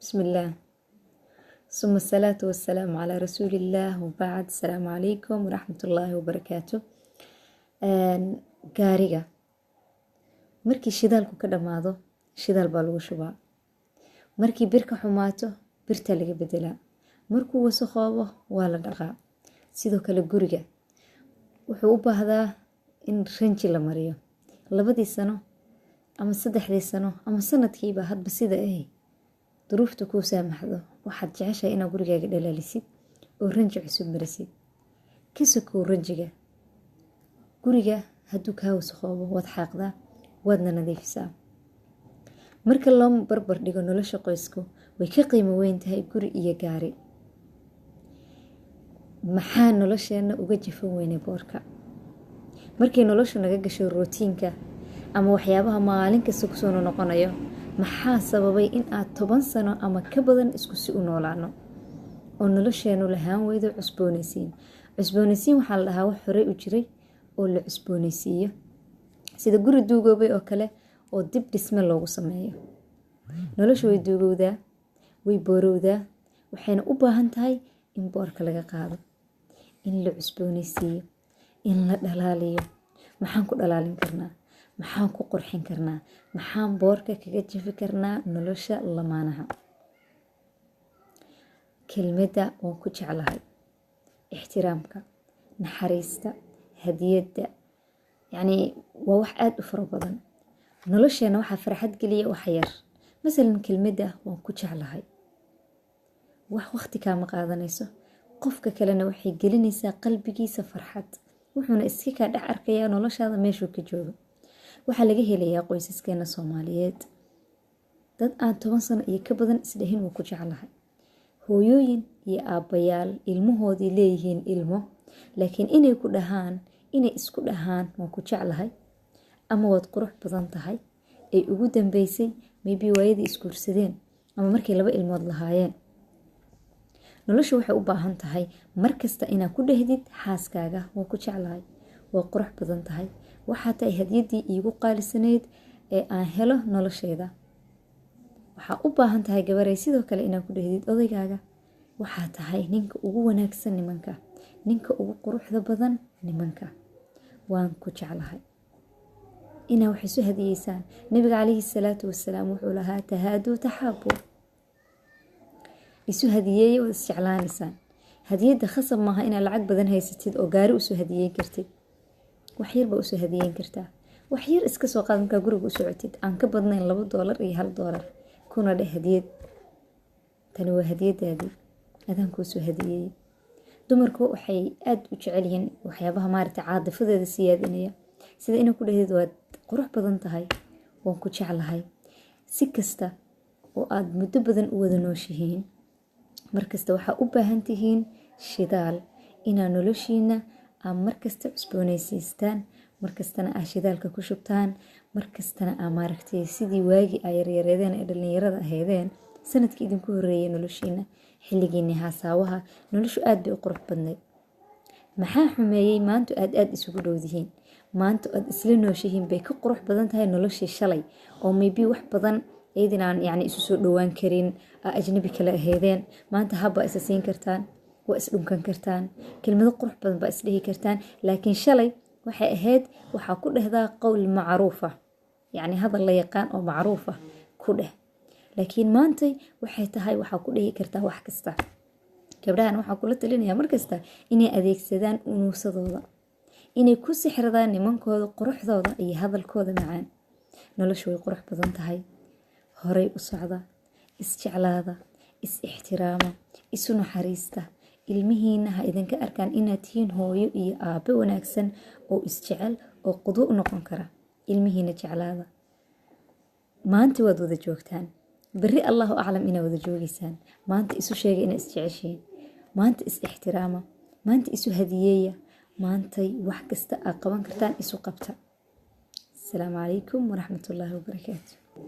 بسم الله ثم الصلاة والسلام على رسول الله وبعد. السلام عليكم ورحمة الله وبركاته. gaariga markii shidaalku ka dhamaado shidaal baa lagu shubaa. markii birka xumaato birta laga bedelaa. markuu wasakhoobo waa la dhaqaa. sidoo kale guriga wuxuu u baahdaa in ranji la mariyo 2 sano ama 3 sano ama sanadkiiba hadba sida ay duruuftu ku saamaxdo. waxaad jeceshahay inaad gurigaaga dhalaalisid oo ranji cusub marisid. kasoo ranjiga guriga hadduu kaa wasakhoobo waad xaaqdaa waadna nadiifisaa. marka loo barbar dhigo nolosha qoysku way ka qiimo weyn tahay guri iyo gaari. maxaa nolosheena uga jafan weynay boorka? markii noloshu naga gasho rootiinka ama waxyaabaha maalin kasta ku soo noqonayo, maxaa sababay in aad 10 sano ama ka badan isku si u noolaano oo nolosheenu lahaan weydo cusboonaysiin waxaa la dhahaa wax horey u jiray oo la cusboonaysiiyo, sida guri duugoobay oo kale oo dib dhisme loogu sameeyo. noloshu way duugowdaa, way boorowdaa, waxayna u baahan tahay in boorka laga qaado, in la cusboonaysiiyo, in la dhalaaliyo. maxaan ku dhalaalin karnaa? maxaan ku qurxin karnaa? maxaan boorka kaga jafi karnaa nolosha lamaanaha? kelmadda waan ku jeclahay, ixtiraamka, naxariista, hadiyadda, yacni waa wax aad u fara badan. nolosheena waxaa farxad geliya wax yar. masalan kelmadda waan ku jeclahay wax waqti kaama qaadanayso, qofka kalena waxay gelinaysaa qalbigiisa farxad, wuxuuna iska kaa dhex arkayaa noloshaada meeshuu ka joogo. waxaa laga helayaa qoysaskeena Soomaaliyeed dad aan 10 sano iyo ka badan isdhahin wuu ku jeclahay. hooyooyin iyo aabbayaal ilmahoodii leeyihiin ilmo, laakiin inay isku dhahaan waan ku jeclahay ama waad qurux badan tahay ay ugu dambeysay maybe waayadii isguursadeen ama markay 2 ilmood lahaayeen. noloshu waxay u baahan tahay markasta inaad ku dhahdid xaaskaaga waan ku jeclahay, waa qurux badan tahay, waxaa tahay hadiyadii iigu qaalisaneyd ee aan helo noloshayda. waxaa u baahan tahay gabaray sidoo kale inaad ku dhahdid odaygaaga waxaa tahay ninka ugu wanaagsan nimanka, ninka ugu quruxda badan nimanka, waan ku jeclahay. inaa wax isu hadiyeysaan. nabiga calayhi salaatu wasalaam wuxuu lahaa tahaaduu taxaabu, isu hadiyeeya waad isjeclaanaysaan. hadiyadda khasab maaha inaad lacag badan haysatid oo gaari usoo hadiyeyn kartid. waxyar baa usoo hadiyeyn kartaa. waxyar iska soo qaad markaa guriga u socotid aan ka badnayn $2 iyo $1 kuna dheh hadiyad. tani waa hadiyadaadii adaan kuu soo hadiyeeyey. dumarku waxay aad u jecel yihiin waxyaabaha caadifadeeda siyaadinaya, sida inaad ku dhahdid waad qurux badan tahay, waan ku jeclahay. si kasta oo aad muddo badan u wada nooshihiin, markasta waxaa u baahan tihiin shidaal inaa noloshiina aad markasta cusboonaysiistaan, markastana aad shidaalka ku shubtaan, markastana aad sidii waagii ay yaryareedeen ee dhalinyarada ahaydeen sanadkii idinku horeeyay noloshiina, xilligiinni haasaawaha noloshu aad bay u qurux badnayd. maxaa xumeeyey maanta aad isugu dhowdihiin? maanta aad isla nooshihiin bay ka qurux badan tahay noloshii shalay oo maybe wax badan idinaan isu soo dhowaan karin, ajnabi kale ahaydeen. maanta habba isa siin kartaan, waa is dhunkan kartaan, kelmado qurux badan baa isdhihi kartaan. laakiin shalay waxay ahayd waxaa ku dhehdaa qowl macruufa, hadal la yaqaan oo macruufa ku dheh. laakiin maantay waxay tahay waxaa ku dhihi kartaa wax kasta. gabdhahan waxaa kula talinayaa markasta inay adeegsadaan unuusadooda, inay ku sixradaan nimankooda quruxdooda iyo hadalkooda macaan. noloshu way qurux badan tahay. horay u socda, isjeclaada, is ixtiraama, isu naxariista. ilmihiina ha idinka arkaan inaad tihiin hooyo iyo aabe wanaagsan oo isjecel oo qudo u noqon kara. ilmihiina jeclaada. maanta waad wada joogtaan, berri allahu aclam inaad wada joogaysaan. maanta isu sheega inaad isjeceshiin, maanta is ixtiraama, maanta isu hadiyeeya, maantay wax kasta aad qaban kartaan isu qabta. asalaamu calaykum waraxmatullaahi wabarakaatu.